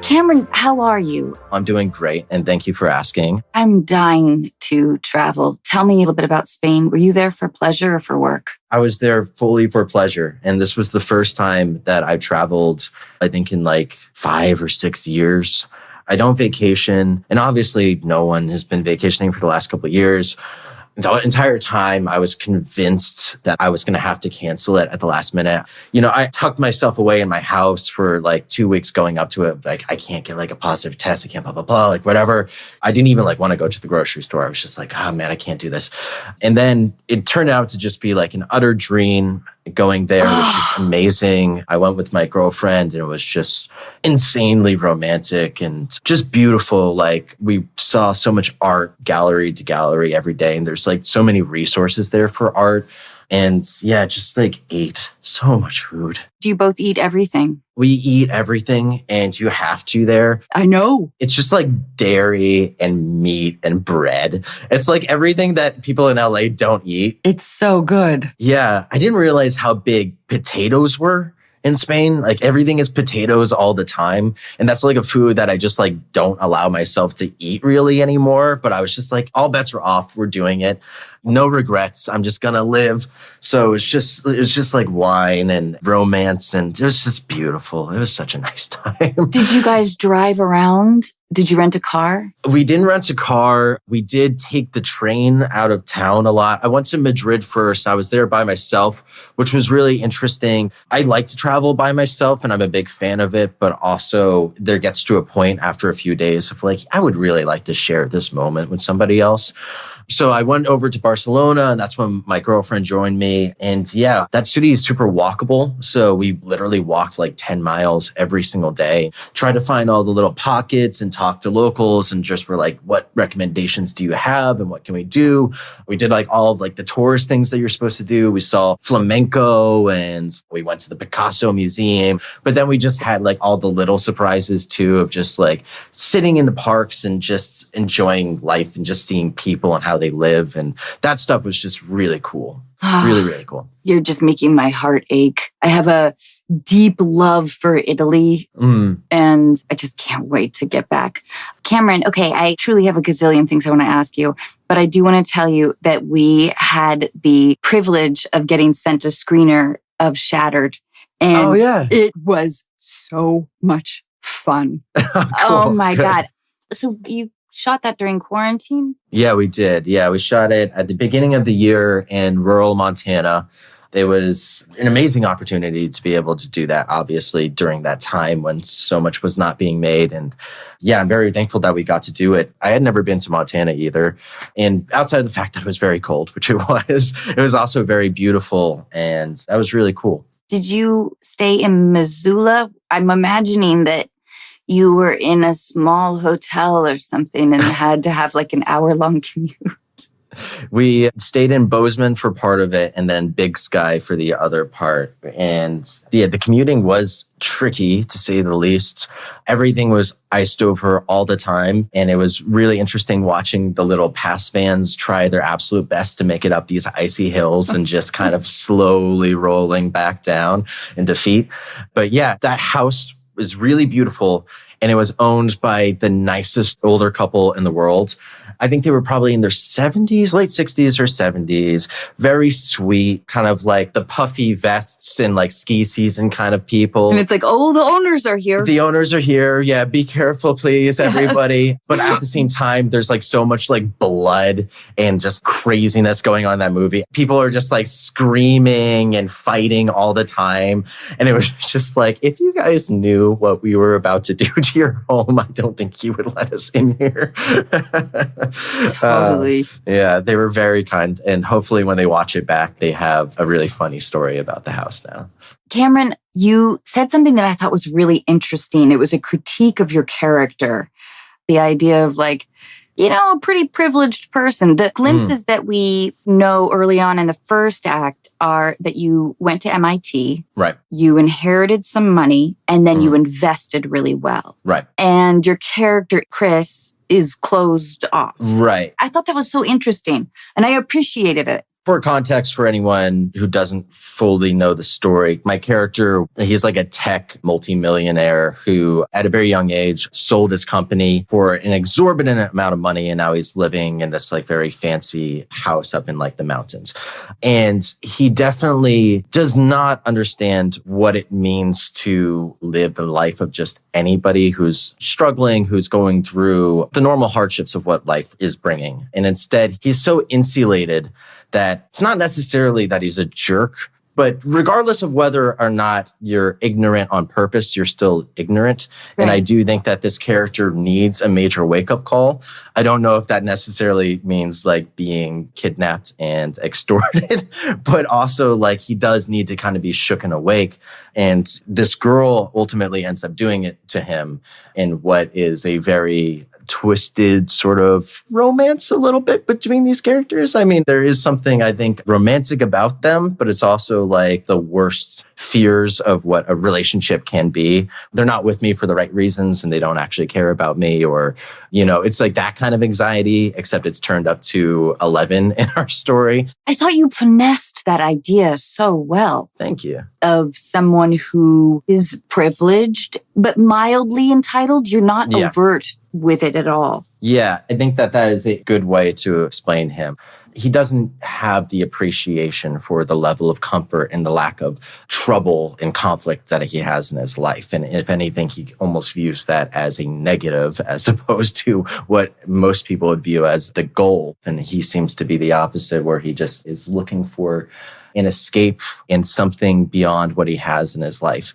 Cameron, how are you? I'm doing great, and thank you for asking. I'm dying to travel. Tell me a little bit about Spain. Were you there for pleasure or for work? I was there fully for pleasure, and this was the first time that I traveled, I think, in like 5 or 6 years. I don't vacation, and obviously no one has been vacationing for the last couple of years. The entire time, I was convinced that I was going to have to cancel it at the last minute. You know, I tucked myself away in my house for like 2 weeks going up to it. Like, I can't get like a positive test. I can't blah, blah, blah, like whatever. I didn't even like want to go to the grocery store. I was just like, oh man, I can't do this. And then it turned out to just be like an utter dream. Going there was just amazing. I went with my girlfriend and it was just insanely romantic and just beautiful. Like we saw so much art gallery to gallery every day. And there's like so many resources there for art. And yeah, just like ate so much food. Do you both eat everything? We eat everything and you have to there. I know. It's just like dairy and meat and bread. It's like everything that people in LA don't eat. It's so good. Yeah. I didn't realize how big potatoes were in Spain. Like everything is potatoes all the time. And that's like a food that I just like don't allow myself to eat really anymore. But I was just like, all bets are off. We're doing it. No regrets. I'm just going to live. So it was just like wine and romance. And it was just beautiful. It was such a nice time. Did you guys drive around? Did you rent a car? We didn't rent a car. We did take the train out of town a lot. I went to Madrid first. I was there by myself, which was really interesting. I like to travel by myself and I'm a big fan of it. But also there gets to a point after a few days of like, I would really like to share this moment with somebody else. So I went over to Barcelona and that's when my girlfriend joined me. And yeah, that city is super walkable. So we literally walked like 10 miles every single day, tried to find all the little pockets and talk to locals and just were like, what recommendations do you have? And what can we do? We did like all of like the tourist things that you're supposed to do. We saw flamenco and we went to the Picasso Museum, but then we just had like all the little surprises too of just like sitting in the parks and just enjoying life and just seeing people and how they live. And that stuff was just really cool. Really, really cool. You're just making my heart ache. I have a deep love for Italy and I just can't wait to get back. Cameron, okay, I truly have a gazillion things I want to ask you, but I do want to tell you that we had the privilege of getting sent a screener of Shattered. And it was so much fun. Cool. Oh my God. So you shot that during quarantine? Yeah, we did. Yeah, we shot it at the beginning of the year in rural Montana. It was an amazing opportunity to be able to do that, obviously, during that time when so much was not being made. And yeah, I'm very thankful that we got to do it. I had never been to Montana either. And outside of the fact that it was very cold, which it was also very beautiful. And that was really cool. Did you stay in Missoula? I'm imagining that you were in a small hotel or something and had to have like an hour-long commute. We stayed in Bozeman for part of it and then Big Sky for the other part. And yeah, the commuting was tricky to say the least. Everything was iced over all the time. And it was really interesting watching the little pass vans try their absolute best to make it up these icy hills and just kind of slowly rolling back down in defeat. But yeah, that house was really beautiful. And it was owned by the nicest older couple in the world. I think they were probably in their 70s, late 60s or 70s. Very sweet, kind of like the puffy vests and like ski season kind of people. And it's like, oh, the owners are here. The owners are here. Yeah, be careful, please, everybody. Yes. But at the same time, there's like so much like blood and just craziness going on in that movie. People are just like screaming and fighting all the time. And it was just like, if you guys knew what we were about to do to your home, I don't think you would let us in here. Totally. Yeah, they were very kind. And hopefully when they watch it back, they have a really funny story about the house now. Cameron, you said something that I thought was really interesting. It was a critique of your character. The idea of like, you know, a pretty privileged person. The glimpses that we know early on in the first act are that you went to MIT. Right. You inherited some money and then you invested really well. Right. And your character, Chris, is closed off. Right. I thought that was so interesting and I appreciated it. For context, for anyone who doesn't fully know the story, my character, he's like a tech multimillionaire who at a very young age sold his company for an exorbitant amount of money. And now he's living in this like very fancy house up in like the mountains. And he definitely does not understand what it means to live the life of just anybody who's struggling, who's going through the normal hardships of what life is bringing. And instead, he's so insulated that it's not necessarily that he's a jerk, but regardless of whether or not you're ignorant on purpose, you're still ignorant. Right. And I do think that this character needs a major wake-up call. I don't know if that necessarily means like being kidnapped and extorted, but also like he does need to kind of be shook and awake. And this girl ultimately ends up doing it to him in what is a very twisted sort of romance a little bit between these characters. I mean, there is something I think romantic about them, but it's also like the worst fears of what a relationship can be. They're not with me for the right reasons and they don't actually care about me, or, you know, it's like that kind of anxiety, except it's turned up to 11 in our story. I thought you finessed that idea so well. Thank you. Of someone who is privileged, but mildly entitled. You're not overt with it at all. Yeah, I think that that is a good way to explain him. He doesn't have the appreciation for the level of comfort and the lack of trouble and conflict that he has in his life. And if anything, he almost views that as a negative as opposed to what most people would view as the goal. And he seems to be the opposite, where he just is looking for an escape and something beyond what he has in his life.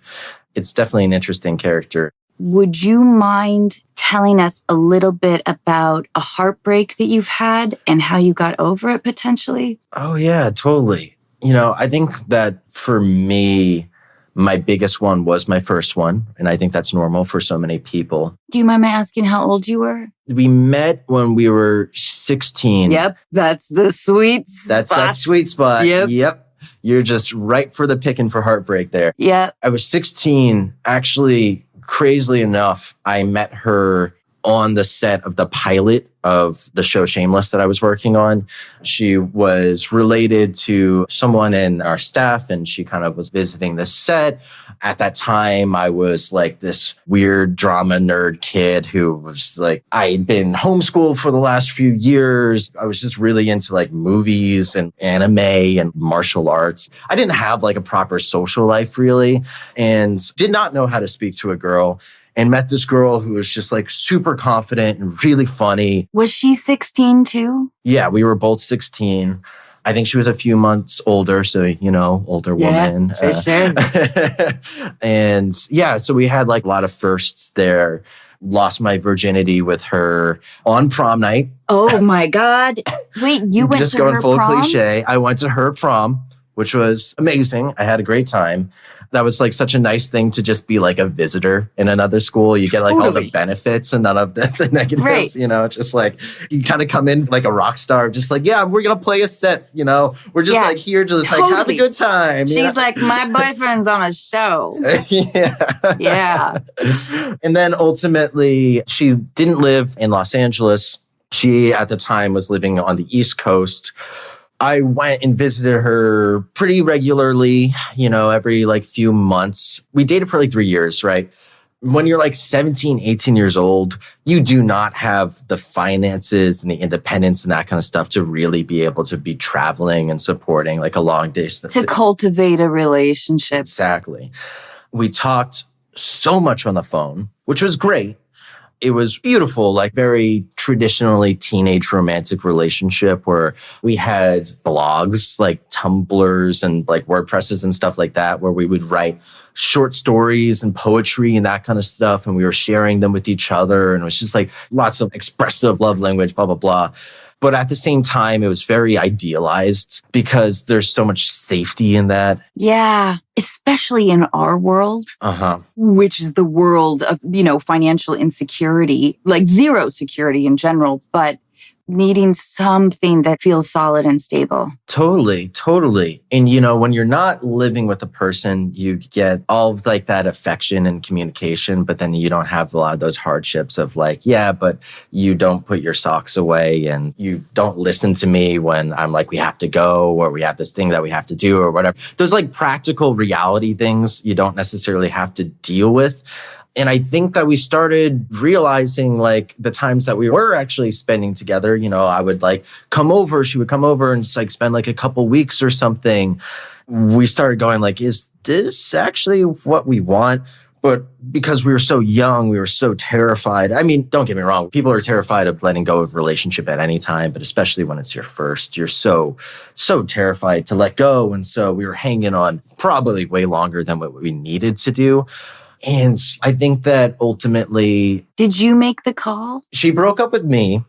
It's definitely an interesting character. Would you mind telling us a little bit about a heartbreak that you've had and how you got over it potentially? Oh, yeah, totally. You know, I think that for me, my biggest one was my first one. And I think that's normal for so many people. Do you mind me asking how old you were? We met when we were 16. Yep, that's the sweet spot. That's that sweet spot. Yep. You're just right for the picking for heartbreak there. Yeah. I was 16. Actually, crazily enough, I met her on the set of the pilot of the show Shameless that I was working on. She was related to someone in our staff, and she kind of was visiting the set. At that time, I was like this weird drama nerd kid who was like, I'd been homeschooled for the last few years. I was just really into like movies and anime and martial arts. I didn't have like a proper social life really, and did not know how to speak to a girl. And met this girl who was just like super confident and really funny. Was she 16 too? Yeah, we were both 16. I think she was a few months older. So, you know, older woman. For sure. And yeah, so we had like a lot of firsts there. Lost my virginity with her on prom night. Oh my God. Wait, you went just to going her full prom? cliche. I went to her prom, which was amazing. I had a great time. That was like such a nice thing to just be like a visitor in another school. You get like all the benefits and none of the negatives, right. You know, just like you kind of come in like a rock star, just like, yeah, we're going to play a set, you know, we're just like here to just like have a good time. She's like, my boyfriend's on a show. Yeah. And then ultimately she didn't live in Los Angeles. She at the time was living on the East Coast. I went and visited her pretty regularly, you know, every like few months. We dated for like 3 years, right? When you're like 17, 18 years old, you do not have the finances and the independence and that kind of stuff to really be able to be traveling and supporting like a long distance. To cultivate a relationship. Exactly. We talked so much on the phone, which was great. It was beautiful, like very traditionally teenage romantic relationship where we had blogs like Tumblrs and like WordPresses and stuff like that, where we would write short stories and poetry and that kind of stuff. And we were sharing them with each other. And it was just like lots of expressive love language, blah, blah, blah. But at the same time, it was very idealized because there's so much safety in that. Yeah, especially in our world, which is the world of, you know, financial insecurity, like zero security in general. But needing something that feels solid and stable. Totally, totally. And when you're not living with a person, you get all of like that affection and communication, but then you don't have a lot of those hardships of like, yeah, but you don't put your socks away and you don't listen to me when I'm like, we have to go, or we have this thing that we have to do or whatever. Those like practical reality things you don't necessarily have to deal with. And I think that we started realizing like the times that we were actually spending together, I would like come over, she would come over and just like spend like a couple weeks or something. We started going like, is this actually what we want? But because we were so young, we were so terrified. I mean, don't get me wrong. People are terrified of letting go of a relationship at any time, but especially when it's your first, you're so terrified to let go. And so we were hanging on probably way longer than what we needed to do. And I think that ultimately... Did you make the call? She broke up with me.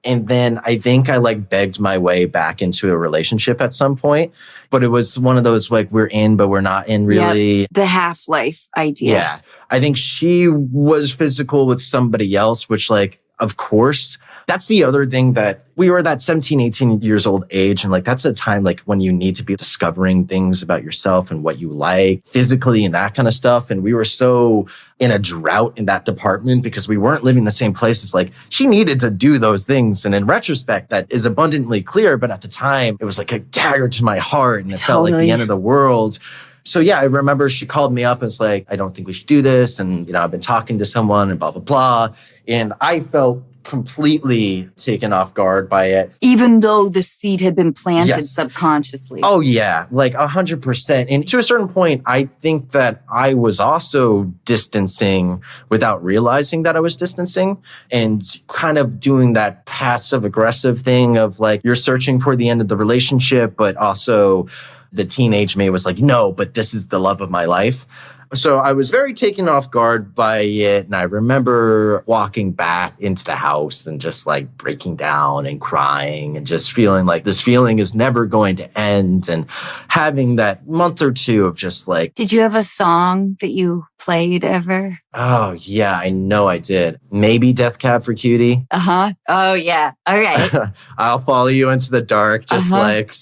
And then I think I like begged my way back into a relationship at some point. But it was one of those like we're in, but we're not in really. Yep. The half-life idea. Yeah. I think she was physical with somebody else, which like, of course... That's the other thing that we were that 17, 18 years old age. And like, that's a time like when you need to be discovering things about yourself and what you like physically and that kind of stuff. And we were so in a drought in that department because we weren't living in the same places. Like she needed to do those things. And in retrospect, that is abundantly clear. But at the time, it was like a dagger to my heart and it felt like the end of the world. So yeah, I remember she called me up and was like, I don't think we should do this. And, I've been talking to someone and blah, blah, blah. And I felt completely taken off guard by it. Even though the seed had been planted Yes. subconsciously. Oh yeah, like 100%. And to a certain point, I think that I was also distancing without realizing that I was distancing and kind of doing that passive aggressive thing of like, you're searching for the end of the relationship, but also the teenage me was like, no, but this is the love of my life. So I was very taken off guard by it. And I remember walking back into the house and just like breaking down and crying and just feeling like this feeling is never going to end. And having that month or two of just like... Did you have a song that you played ever? Oh, yeah, I know I did. Maybe Death Cab for Cutie. Uh-huh. Oh, yeah. All right. I'll follow you into the dark, just like,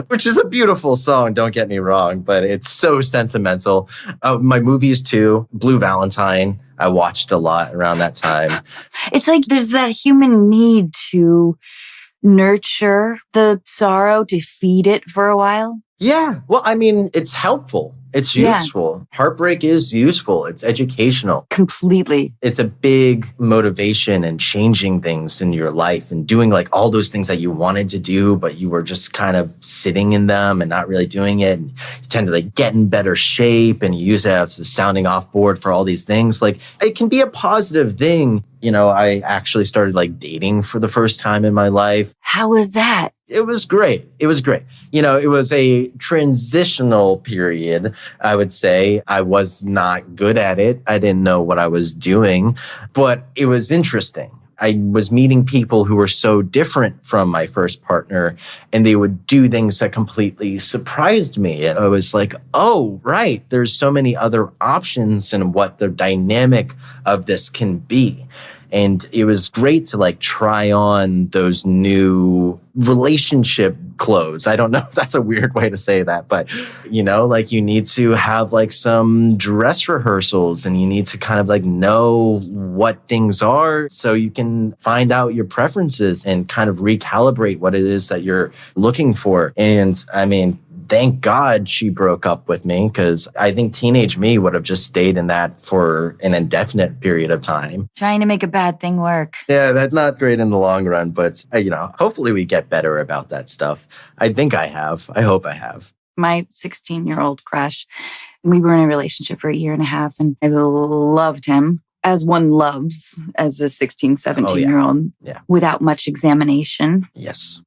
which is a beautiful song, don't get me wrong, but it's so sentimental. My movies too, Blue Valentine, I watched a lot around that time. It's like there's that human need to nurture the sorrow, to feed it for a while. Yeah. Well, I mean, it's helpful. It's useful. Yeah. Heartbreak is useful. It's educational. Completely. It's a big motivation and changing things in your life and doing like all those things that you wanted to do, but you were just kind of sitting in them and not really doing it. And you tend to like get in better shape and you use it as a sounding off board for all these things. Like it can be a positive thing. I actually started like dating for the first time in my life. How was that? It was great. It was great. It was a transitional period, I would say. I was not good at it. I didn't know what I was doing, but it was interesting. I was meeting people who were so different from my first partner, and they would do things that completely surprised me. And I was like, oh, right, there's so many other options and what the dynamic of this can be. And it was great to like try on those new relationship clothes. I don't know if that's a weird way to say that, but like you need to have like some dress rehearsals and you need to kind of like know what things are so you can find out your preferences and kind of recalibrate what it is that you're looking for. And I mean, thank God she broke up with me because I think teenage me would have just stayed in that for an indefinite period of time. Trying to make a bad thing work. Yeah, that's not great in the long run, but hopefully we get better about that stuff. I think I have. I hope I have. My 16-year-old crush, we were in a relationship for 1.5 years and I loved him. As one loves as a 16, 17-year-old without much examination. Yes.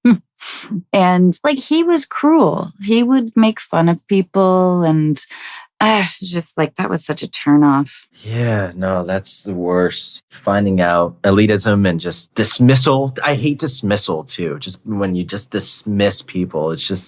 And like he was cruel. He would make fun of people and just like that was such a turnoff. Yeah, no, that's the worst. Finding out elitism and just dismissal. I hate dismissal too. Just when you just dismiss people, it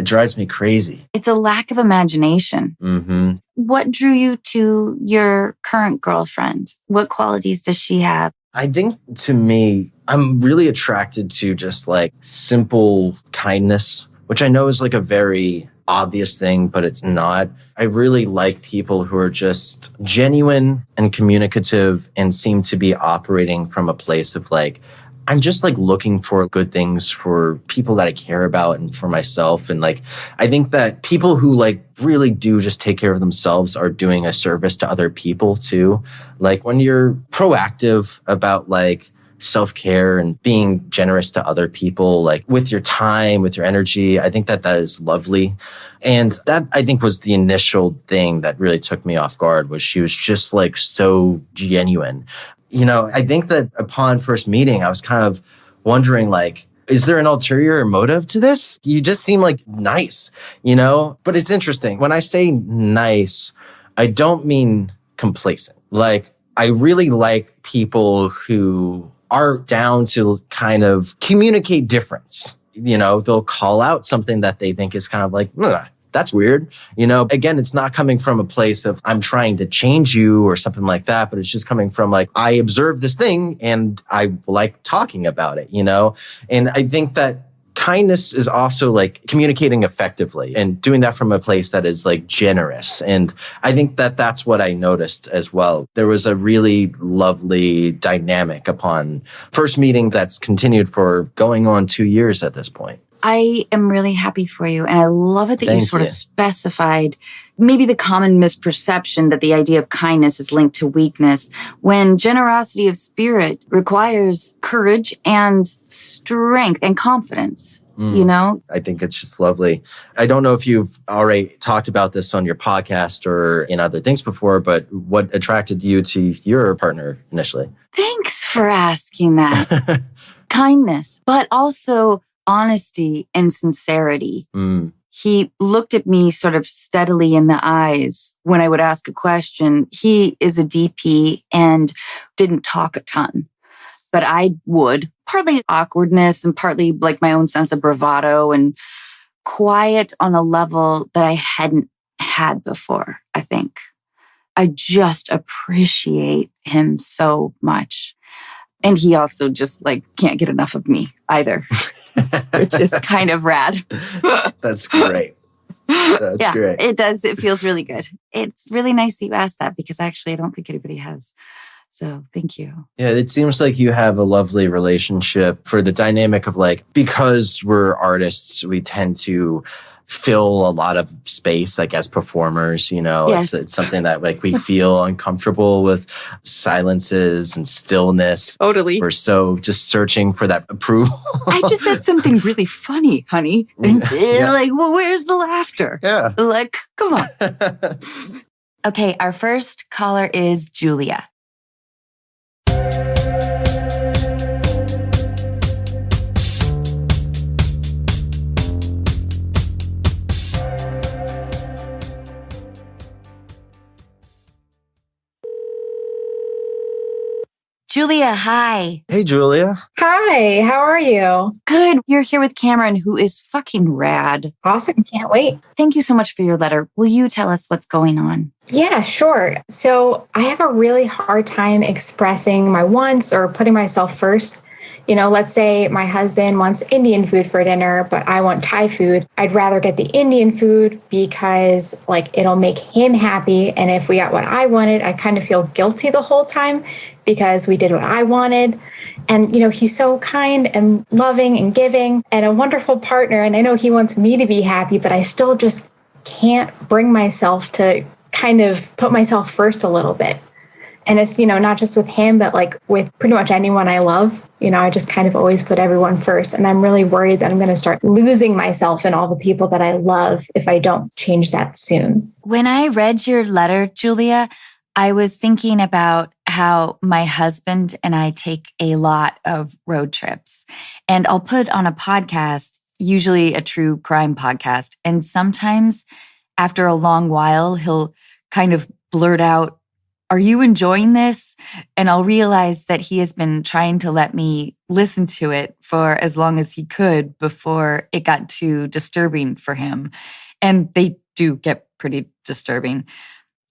drives me crazy. It's a lack of imagination. Mm-hmm. What drew you to your current girlfriend? What qualities does she have? I think to me, I'm really attracted to just like simple kindness, which I know is like a very obvious thing, but it's not. I really like people who are just genuine and communicative and seem to be operating from a place of like, I'm just like looking for good things for people that I care about and for myself. And like, I think that people who like really do just take care of themselves are doing a service to other people too. Like when you're proactive about like self-care and being generous to other people, like with your time, with your energy, I think that that is lovely. And that I think was the initial thing that really took me off guard was she was just like so genuine. You know, I think that upon first meeting, I was kind of wondering, like, is there an ulterior motive to this? You just seem like nice, you know? But it's interesting. When I say nice, I don't mean complacent. Like, I really like people who are down to kind of communicate difference. You know, they'll call out something that they think is kind of like, ugh, that's weird. You know, again, it's not coming from a place of I'm trying to change you or something like that, but it's just coming from like, I observed this thing and I like talking about it, you know? And I think that kindness is also like communicating effectively and doing that from a place that is like generous. And I think that that's what I noticed as well. There was a really lovely dynamic upon first meeting that's continued for going on 2 years at this point. I am really happy for you. And I love it that you Thank sort you. of specified maybe the common misperception that the idea of kindness is linked to weakness, when generosity of spirit requires courage and strength and confidence, you know? I think it's just lovely. I don't know if you've already talked about this on your podcast or in other things before, but what attracted you to your partner initially? Thanks for asking that. Kindness, but also honesty and sincerity. He looked at me sort of steadily in the eyes when I would ask a question. He is a DP and didn't talk a ton, but I would. Partly awkwardness and partly like my own sense of bravado and quiet on a level that I hadn't had before, I think. I just appreciate him so much. And he also just like can't get enough of me either, which is kind of rad. That's great. That's great. It does. It feels really good. It's really nice that you asked that because actually I don't think anybody has. So thank you. Yeah, it seems like you have a lovely relationship for the dynamic of like, because we're artists, we tend to fill a lot of space, like as performers, you know, Yes. it's something that like we feel uncomfortable with silences and stillness. Totally. We're so just searching for that approval. I just said something really funny, honey. And Yeah. like, well, where's the laughter? Yeah. Like, come on. Okay, our first caller is Julia. Julia, hi. Hey, Julia. Hi, how are you? Good. You're here with Cameron, who is fucking rad. Awesome, can't wait. Thank you so much for your letter. Will you tell us what's going on? Yeah, sure. So I have a really hard time expressing my wants or putting myself first. You know, let's say my husband wants Indian food for dinner, but I want Thai food. I'd rather get the Indian food because like it'll make him happy. And if we got what I wanted, I kind of feel guilty the whole time because we did what I wanted. And, you know, he's so kind and loving and giving and a wonderful partner. And I know he wants me to be happy, but I still just can't bring myself to kind of put myself first a little bit. And it's, you know, not just with him, but like with pretty much anyone I love. You know, I just kind of always put everyone first. And I'm really worried that I'm going to start losing myself in all the people that I love if I don't change that soon. When I read your letter, Julia, I was thinking about how my husband and I take a lot of road trips. And I'll put on a podcast, usually a true crime podcast. And sometimes after a long while, he'll kind of blurt out, "Are you enjoying this?" And I'll realize that he has been trying to let me listen to it for as long as he could before it got too disturbing for him. And they do get pretty disturbing.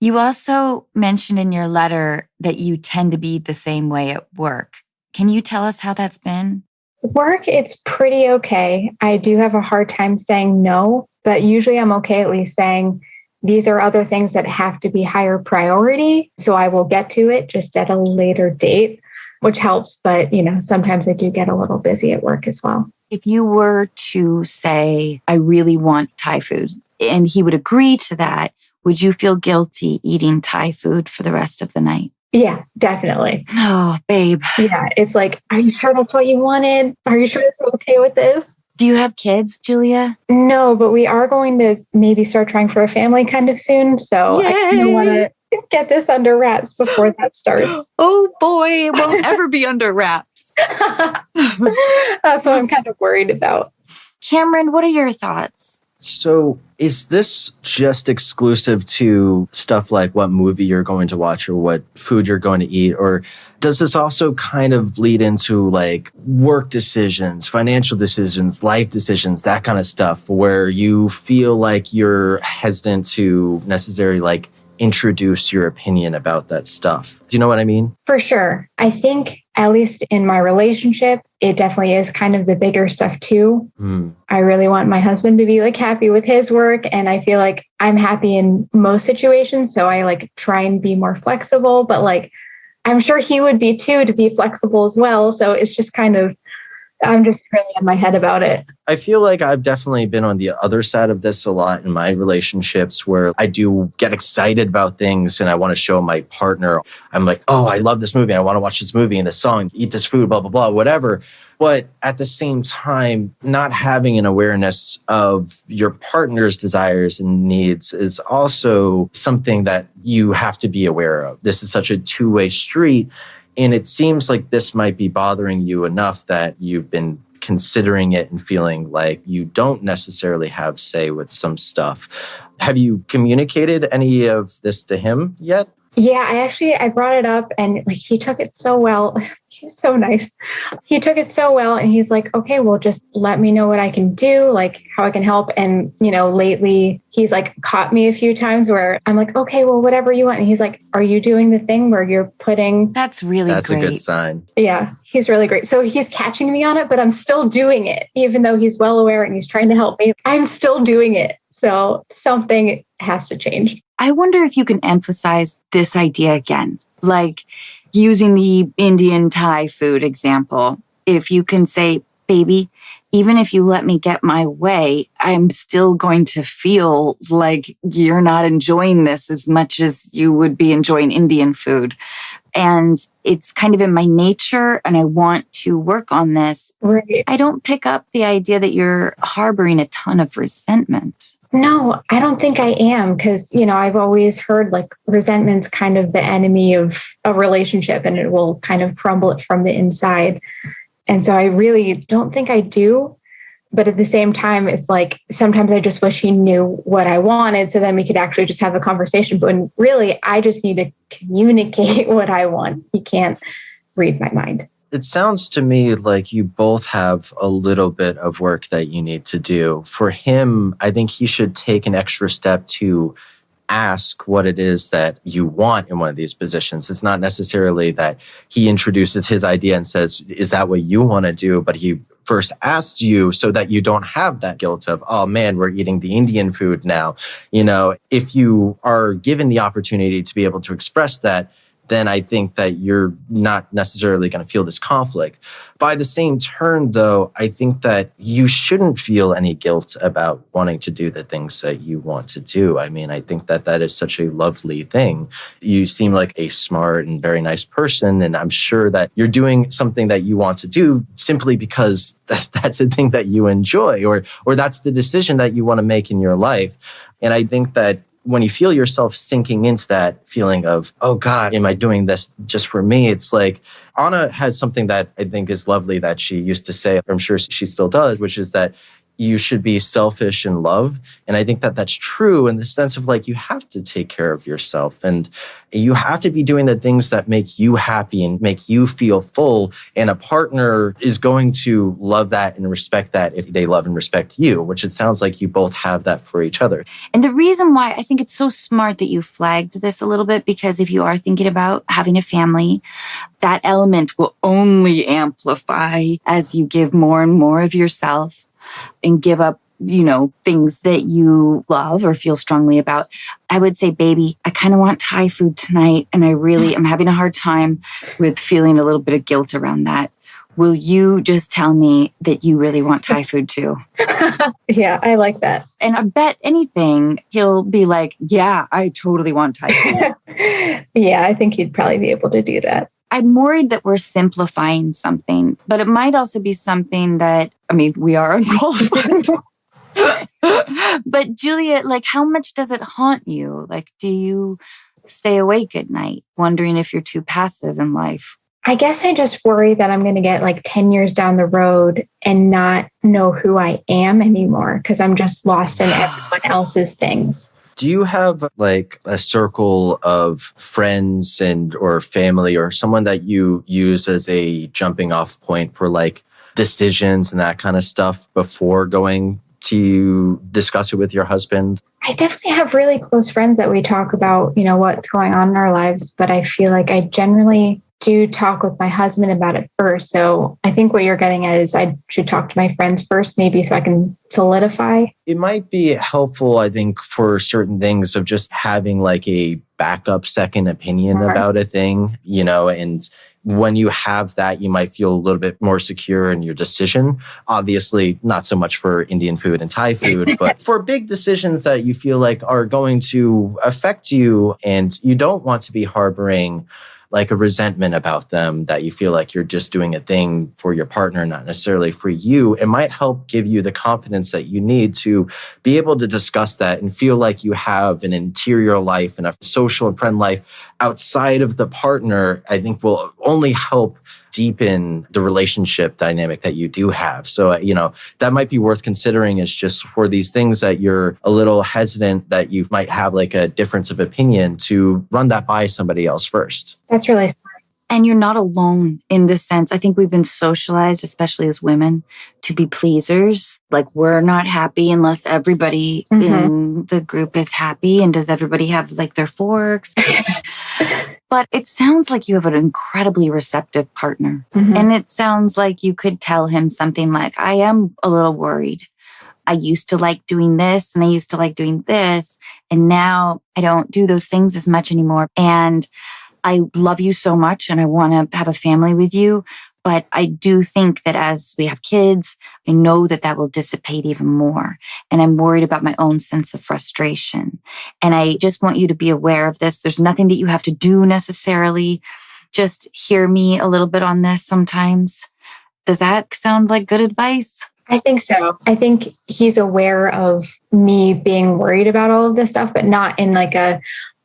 You also mentioned in your letter that you tend to be the same way at work. Can you tell us how that's been? Work, it's pretty okay. I do have a hard time saying no, but usually I'm okay at least saying these are other things that have to be higher priority. So I will get to it just at a later date, which helps. But, sometimes I do get a little busy at work as well. If you were to say, I really want Thai food, and he would agree to that, would you feel guilty eating Thai food for the rest of the night? Yeah, definitely. Oh, babe. Yeah, it's like, are you sure that's what you wanted? Are you sure that's okay with this? Do you have kids, Julia? No, but we are going to maybe start trying for a family kind of soon. So I kind of want to get this under wraps before that starts. Oh boy, it won't ever be under wraps. That's what I'm kind of worried about. Cameron, what are your thoughts? So is this just exclusive to stuff like what movie you're going to watch or what food you're going to eat? Or does this also kind of lead into like work decisions, financial decisions, life decisions, that kind of stuff where you feel like you're hesitant to necessarily like introduce your opinion about that stuff? Do you know what I mean? For sure. I think at least in my relationship, it definitely is kind of the bigger stuff too. I really want my husband to be like happy with his work. And I feel like I'm happy in most situations. So I like try and be more flexible, but like, I'm sure he would be too, to be flexible as well. So it's just kind of, I'm just really in my head about it. I feel like I've definitely been on the other side of this a lot in my relationships where I do get excited about things and I want to show my partner. I'm like, oh, I love this movie. I want to watch this movie and this song, eat this food, blah, blah, blah, whatever. But at the same time, not having an awareness of your partner's desires and needs is also something that you have to be aware of. This is such a two-way street. And it seems like this might be bothering you enough that you've been considering it and feeling like you don't necessarily have say with some stuff. Have you communicated any of this to him yet? Yeah, I brought it up and like he took it so well. He's so nice. He took it so well and he's like, okay, well, just let me know what I can do, like how I can help. And, lately he's like caught me a few times where I'm like, okay, well, whatever you want. And he's like, are you doing the thing where you're putting... That's really That's great. a good sign. Yeah, he's really great. So he's catching me on it, but I'm still doing it. Even though he's well aware and he's trying to help me, I'm still doing it. So something has to change. I wonder if you can emphasize this idea again, like using the Indian Thai food example. If you can say, baby, even if you let me get my way, I'm still going to feel like you're not enjoying this as much as you would be enjoying Indian food. And it's kind of in my nature, and I want to work on this. Right. I don't pick up the idea that you're harboring a ton of resentment. No, I don't think I am because, I've always heard like resentment's kind of the enemy of a relationship and it will kind of crumble it from the inside. And so I really don't think I do. But at the same time, it's like sometimes I just wish he knew what I wanted so then we could actually just have a conversation. But really, I just need to communicate what I want. He can't read my mind. It sounds to me like you both have a little bit of work that you need to do. For him, I think he should take an extra step to ask what it is that you want in one of these positions. It's not necessarily that he introduces his idea and says, is that what you want to do? But he first asked you so that you don't have that guilt of, oh man, we're eating the Indian food now. If you are given the opportunity to be able to express that, then I think that you're not necessarily going to feel this conflict. By the same turn, though, I think that you shouldn't feel any guilt about wanting to do the things that you want to do. I mean, I think that that is such a lovely thing. You seem like a smart and very nice person, and I'm sure that you're doing something that you want to do simply because that's a thing that you enjoy, or that's the decision that you want to make in your life. And I think that when you feel yourself sinking into that feeling of, oh God, am I doing this just for me? It's like Anna has something that I think is lovely that she used to say, I'm sure she still does, which is that you should be selfish in love. And I think that that's true in the sense of like, you have to take care of yourself and you have to be doing the things that make you happy and make you feel full. And a partner is going to love that and respect that if they love and respect you, which it sounds like you both have that for each other. And the reason why I think it's so smart that you flagged this a little bit, because if you are thinking about having a family, that element will only amplify as you give more and more of yourself and give up, things that you love or feel strongly about. I would say, baby, I kind of want Thai food tonight. And I'm having a hard time with feeling a little bit of guilt around that. Will you just tell me that you really want Thai food too? Yeah, I like that. And I bet anything, he'll be like, yeah, I totally want Thai food. Yeah, I think he'd probably be able to do that. I'm worried that we're simplifying something, but it might also be something that, we are unqualified. But Julia, how much does it haunt you? Do you stay awake at night wondering if you're too passive in life? I guess I just worry that I'm going to get 10 years down the road and not know who I am anymore because I'm just lost in everyone else's things. Do you have a circle of friends or family or someone that you use as a jumping off point for decisions and that kind of stuff before going to discuss it with your husband? I definitely have really close friends that we talk about, what's going on in our lives, but I feel like I generally do talk with my husband about it first. So I think what you're getting at is I should talk to my friends first, maybe so I can solidify. It might be helpful, I think, for certain things of just having a backup second opinion about a thing, and when you have that, you might feel a little bit more secure in your decision. Obviously, not so much for Indian food and Thai food, but for big decisions that you feel are going to affect you and you don't want to be harboring a resentment about them, that you feel you're just doing a thing for your partner, not necessarily for you. It might help give you the confidence that you need to be able to discuss that and feel like you have an interior life and a social and friend life outside of the partner. I think will only help deepen the relationship dynamic that you do have. So, that might be worth considering is just for these things that you're a little hesitant that you might have a difference of opinion to run that by somebody else first. That's really smart. And you're not alone in this sense. I think we've been socialized, especially as women, to be pleasers. We're not happy unless everybody in the group is happy. And does everybody have their forks? But it sounds like you have an incredibly receptive partner. Mm-hmm. And it sounds like you could tell him something like, I am a little worried. I used to like doing this and I used to like doing this. And now I don't do those things as much anymore. And I love you so much and I want to have a family with you. But I do think that as we have kids, I know that will dissipate even more. And I'm worried about my own sense of frustration. And I just want you to be aware of this. There's nothing that you have to do necessarily. Just hear me a little bit on this sometimes. Does that sound like good advice? I think so. I think he's aware of me being worried about all of this stuff, but not in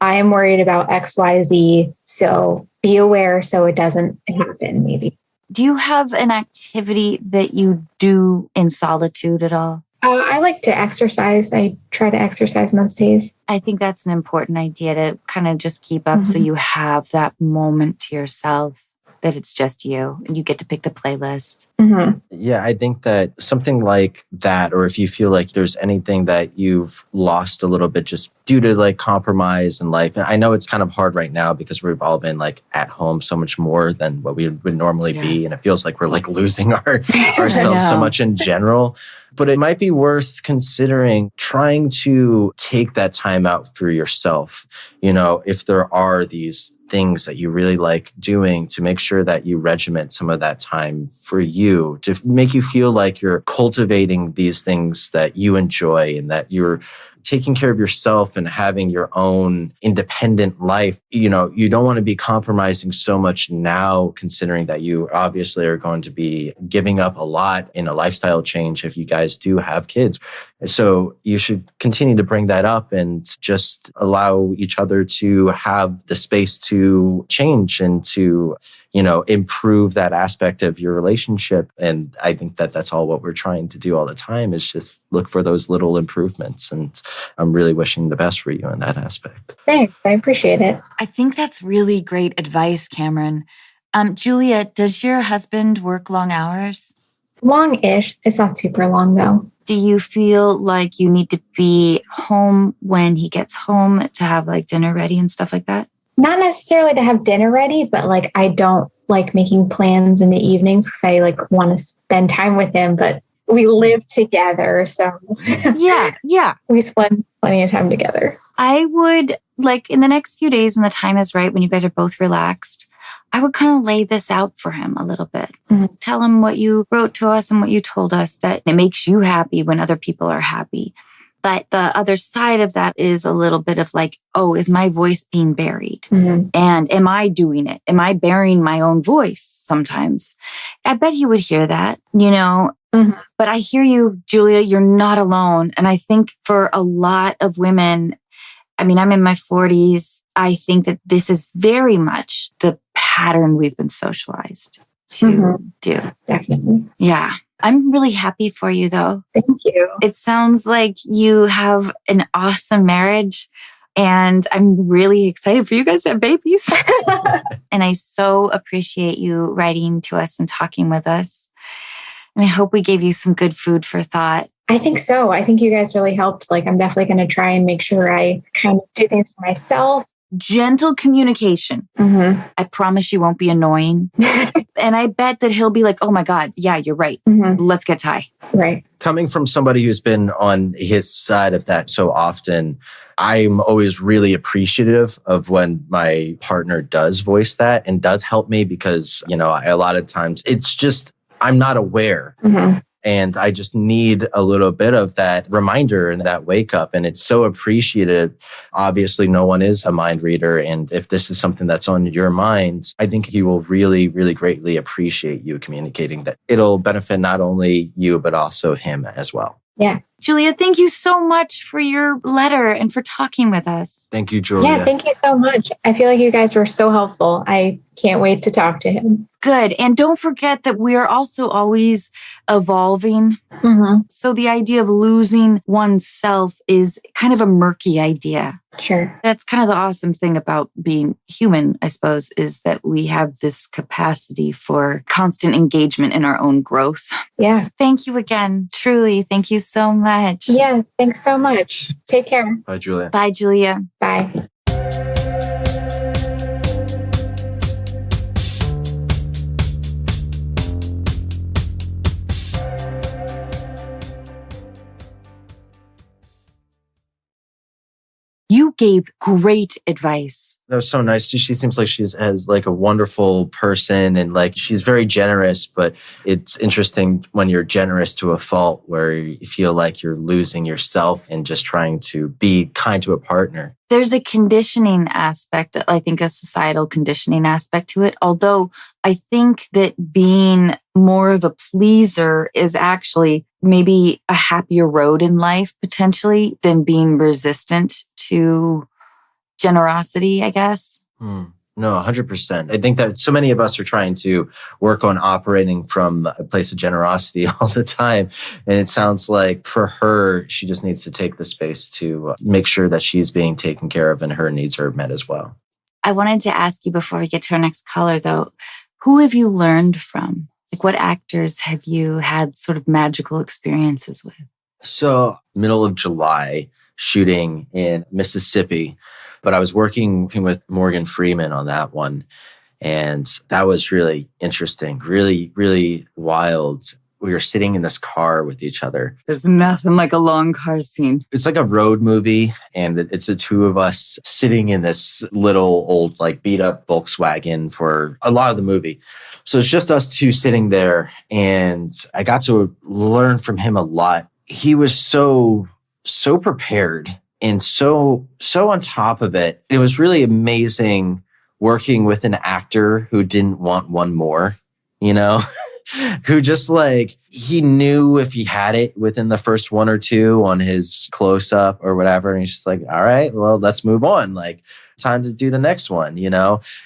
I am worried about X, Y, Z. So be aware so it doesn't happen, maybe. Do you have an activity that you do in solitude at all? I like to exercise. I try to exercise most days. I think that's an important idea to kind of just keep up so you have that moment to yourself, that it's just you and you get to pick the playlist. Mm-hmm. Yeah, I think that something like that, or if you feel like there's anything that you've lost a little bit just due to compromise in life. And I know it's kind of hard right now because we've all been at home so much more than what we would normally be. And it feels like we're losing ourselves so much in general. But it might be worth considering trying to take that time out for yourself. If there are these things that you really like doing, to make sure that you regiment some of that time for you, to make you feel like you're cultivating these things that you enjoy and that you're taking care of yourself and having your own independent life, you don't want to be compromising so much now, considering that you obviously are going to be giving up a lot in a lifestyle change if you guys do have kids. So you should continue to bring that up and just allow each other to have the space to change and to, improve that aspect of your relationship. And I think that that's all what we're trying to do all the time is just look for those little improvements. And I'm really wishing the best for you in that aspect. Thanks. I appreciate it. I think that's really great advice, Cameron. Julia, does your husband work long hours? Long-ish. It's not super long, though. Do you feel like you need to be home when he gets home to have like dinner ready and stuff like that? Not necessarily to have dinner ready, but like I don't like making plans in the evenings because I like want to spend time with him, but we live together. So yeah. We spend plenty of time together. I would like in the next few days when the time is right, when you guys are both relaxed, I would kind of lay this out for him a little bit. Mm-hmm. Tell him what you wrote to us and what you told us, that it makes you happy when other people are happy. But the other side of that is a little bit of like, oh, is my voice being buried? Mm-hmm. And am I doing it? Am I burying my own voice sometimes? I bet he would hear that, Mm-hmm. But I hear you, Julia, you're not alone. And I think for a lot of women, I'm in my 40s. I think that this is very much the pattern we've been socialized to do. Definitely. Yeah. I'm really happy for you, though. Thank you. It sounds like you have an awesome marriage, and I'm really excited for you guys to have babies. And I so appreciate you writing to us and talking with us. And I hope we gave you some good food for thought. I think so. I think you guys really helped. Like, I'm definitely going to try and make sure I kind of do things for myself. Gentle communication. Mm-hmm. I promise you won't be annoying. And I bet that he'll be like, oh my God, yeah, you're right. Mm-hmm. Let's get Ty. Right. Coming from somebody who's been on his side of that so often, I'm always really appreciative of when my partner does voice that and does help me because, a lot of times it's just, I'm not aware. Mm-hmm. And I just need a little bit of that reminder and that wake up. And it's so appreciated. Obviously, no one is a mind reader. And if this is something that's on your mind, I think he will really, really greatly appreciate you communicating that. It'll benefit not only you, but also him as well. Yeah. Julia, thank you so much for your letter and for talking with us. Thank you, Julia. Yeah, thank you so much. I feel like you guys were so helpful. I can't wait to talk to him. Good. And don't forget that we are also always evolving. Mm-hmm. So the idea of losing oneself is kind of a murky idea. Sure. That's kind of the awesome thing about being human, I suppose, is that we have this capacity for constant engagement in our own growth. Yeah. Thank you again. Truly. Thank you so much. Yeah. Thanks so much. Take care. Bye, Julia. Bye, Julia. Bye. You gave great advice. That was so nice. She seems like has like a wonderful person and like she's very generous, but it's interesting when you're generous to a fault where you feel like you're losing yourself and just trying to be kind to a partner. There's a conditioning aspect, I think a societal conditioning aspect to it. Although I think that being more of a pleaser is actually maybe a happier road in life potentially than being resistant to generosity, I guess. No, 100%. I think that so many of us are trying to work on operating from a place of generosity all the time. And it sounds like for her, she just needs to take the space to make sure that she's being taken care of and her needs are met as well. I wanted to ask you before we get to our next caller, though, who have you learned from? Like, what actors have you had sort of magical experiences with? So, middle of July, shooting in Mississippi. But I was working with Morgan Freeman on that one. And that was really interesting, really, really wild. We were sitting in this car with each other. There's nothing like a long car scene. It's like a road movie. And it's the two of us sitting in this little old, like beat up Volkswagen for a lot of the movie. So it's just us two sitting there. And I got to learn from him a lot. He was so so prepared and so on top of it. It was really amazing working with an actor who didn't want one more, who just like, he knew if he had it within the first one or two on his close up or whatever. And he's just like, all right, well, let's move on. Like, time to do the next one,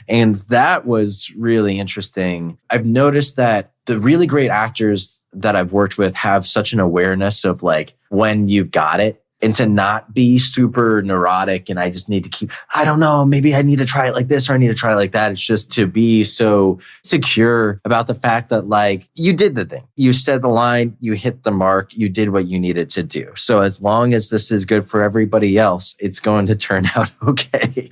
And that was really interesting. I've noticed that the really great actors that I've worked with have such an awareness of like when you've got it, and to not be super neurotic and I just need to keep, I don't know, maybe I need to try it like this or I need to try it like that. It's just to be so secure about the fact that like you did the thing. You said the line, you hit the mark, you did what you needed to do. So as long as this is good for everybody else, it's going to turn out okay.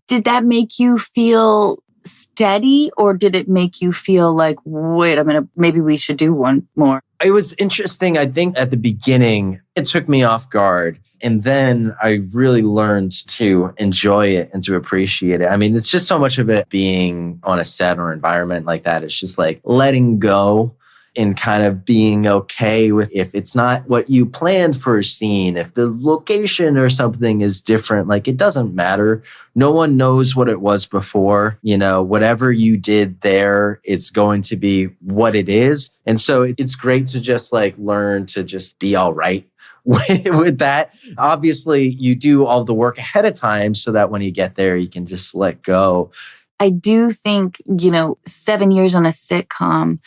Did that make you feel steady, or did it make you feel like, wait a minute, maybe we should do one more? It was interesting. I think at the beginning, it took me off guard. And then I really learned to enjoy it and to appreciate it. I mean, it's just so much of it being on a set or environment like that. It's just like letting go and kind of being okay with if it's not what you planned for a scene, if the location or something is different, like it doesn't matter. No one knows what it was before. Whatever you did there, it's going to be what it is. And so it's great to just like learn to just be all right with that. Obviously, you do all the work ahead of time so that when you get there, you can just let go. I do think, 7 years on a sitcom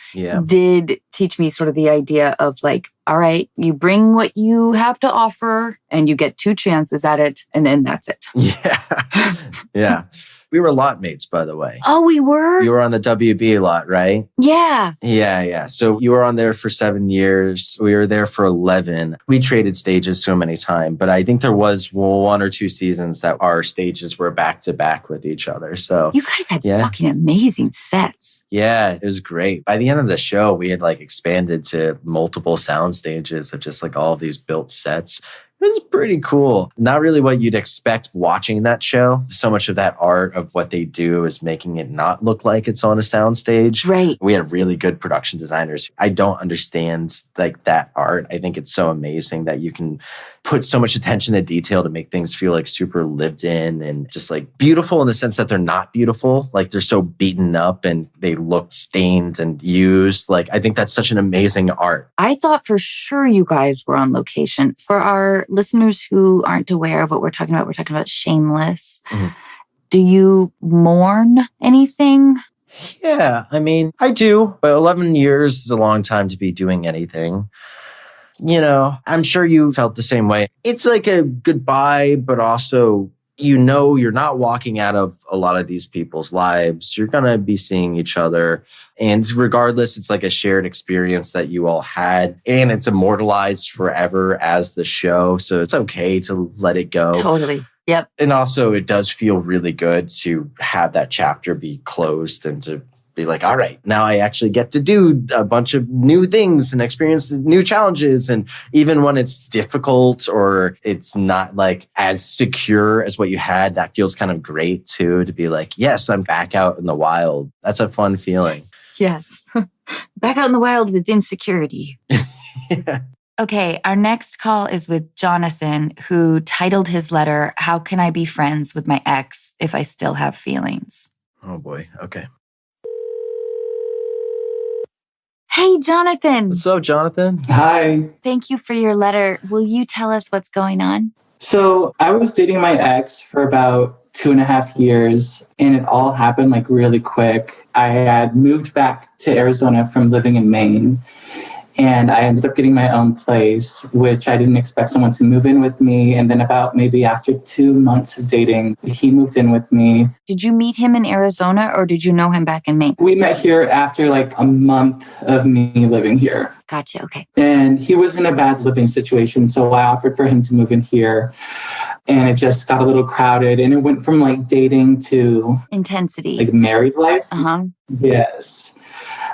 did teach me sort of the idea of like, all right, you bring what you have to offer and you get 2 chances at it. And then that's it. Yeah. Yeah. We were lot mates, by the way. Oh, we were? You were on the WB lot, right? Yeah. Yeah. So you were on there for 7 years. We were there for 11. We traded stages so many times, but I think there was 1 or 2 seasons that our stages were back to back with each other. So you guys had fucking amazing sets. Yeah, it was great. By the end of the show, we had like expanded to multiple sound stages of just like all of these built sets. It was pretty cool. Not really what you'd expect watching that show. So much of that art of what they do is making it not look like it's on a soundstage. Right. We had really good production designers. I don't understand like that art. I think it's so amazing that you can put so much attention to detail to make things feel like super lived in and just like beautiful in the sense that they're not beautiful. Like they're so beaten up and they look stained and used. Like I think that's such an amazing art. I thought for sure you guys were on location. For our listeners who aren't aware of what we're talking about Shameless. Mm-hmm. Do you mourn anything? Yeah, I mean, I do, but 11 years is a long time to be doing anything. I'm sure you felt the same way. It's like a goodbye, but also, you're not walking out of a lot of these people's lives. You're going to be seeing each other. And regardless, it's like a shared experience that you all had. And it's immortalized forever as the show. So it's okay to let it go. Totally. Yep. And also, it does feel really good to have that chapter be closed and to be like, all right, now I actually get to do a bunch of new things and experience new challenges. And even when it's difficult or it's not like as secure as what you had, that feels kind of great too, to be like, yes, I'm back out in the wild. That's a fun feeling. Yes. Back out in the wild with insecurity. Yeah. Okay, our next call is with Jonathan, who titled his letter, "How Can I Be Friends with My Ex If I Still Have Feelings?" Oh boy. Okay. Hey, Jonathan. What's up, Jonathan? Hi. Thank you for your letter. Will you tell us what's going on? So I was dating my ex for about 2.5 years, and it all happened like really quick. I had moved back to Arizona from living in Maine, and I ended up getting my own place, which I didn't expect someone to move in with me. And then about maybe after 2 months of dating, he moved in with me. Did you meet him in Arizona or did you know him back in Maine? We met here after like a month of me living here. Gotcha. Okay. And he was in a bad living situation. So I offered for him to move in here. And it just got a little crowded. And it went from like dating to intensity, like married life. Uh-huh. Yes.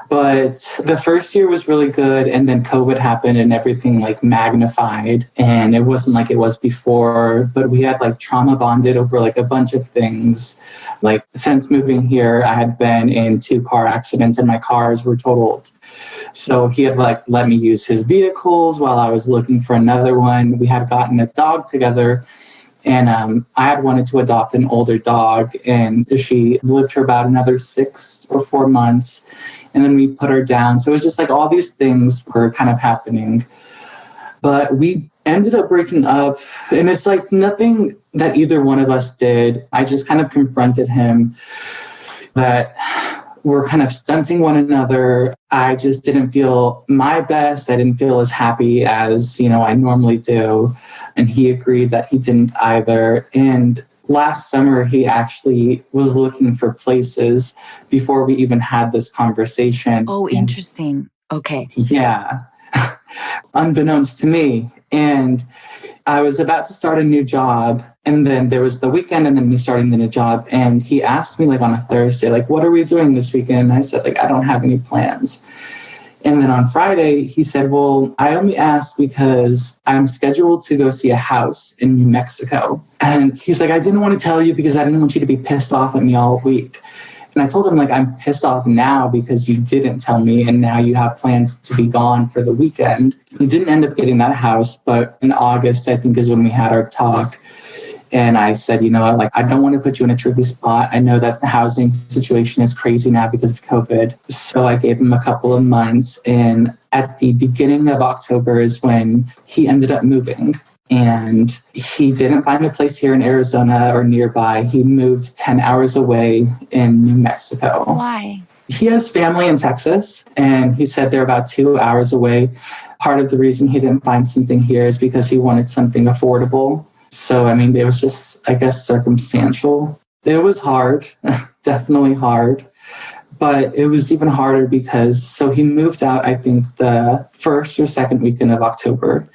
But the first year was really good. And then COVID happened and everything like magnified. And it wasn't like it was before. But we had like trauma bonded over like a bunch of things. Like since moving here, I had been in 2 car accidents and my cars were totaled. So he had like let me use his vehicles while I was looking for another one. We had gotten a dog together, and I had wanted to adopt an older dog, and she lived for about another 6 or 4 months. And then we put her down. So it was just like all these things were kind of happening. But we ended up breaking up, and it's like nothing that either one of us did. I just kind of confronted him that we're kind of stunting one another. I just didn't feel my best. I didn't feel as happy as, I normally do. And he agreed that he didn't either. And last summer, he actually was looking for places before we even had this conversation. Oh, interesting. Okay. Yeah. Unbeknownst to me. And I was about to start a new job, and then there was the weekend and then me starting the new job. And he asked me like on a Thursday, like, what are we doing this weekend? And I said, like, I don't have any plans. And then on Friday, he said, well, I only asked because I'm scheduled to go see a house in New Mexico. And he's like, I didn't want to tell you because I didn't want you to be pissed off at me all week. And I told him, like, I'm pissed off now because you didn't tell me, and now you have plans to be gone for the weekend. He didn't end up getting that house, but in August, I think, is when we had our talk. And I said, you know what, like, I don't want to put you in a tricky spot. I know that the housing situation is crazy now because of COVID. So I gave him a couple of months. And at the beginning of October is when he ended up moving. And he didn't find a place here in Arizona or nearby. He moved 10 hours away in New Mexico. Why? He has family in Texas, and he said they're about 2 hours away. Part of the reason he didn't find something here is because he wanted something affordable. So, I mean, it was just, I guess, circumstantial. It was hard, definitely hard. But it was even harder because, so he moved out, I think, the first or second weekend of October.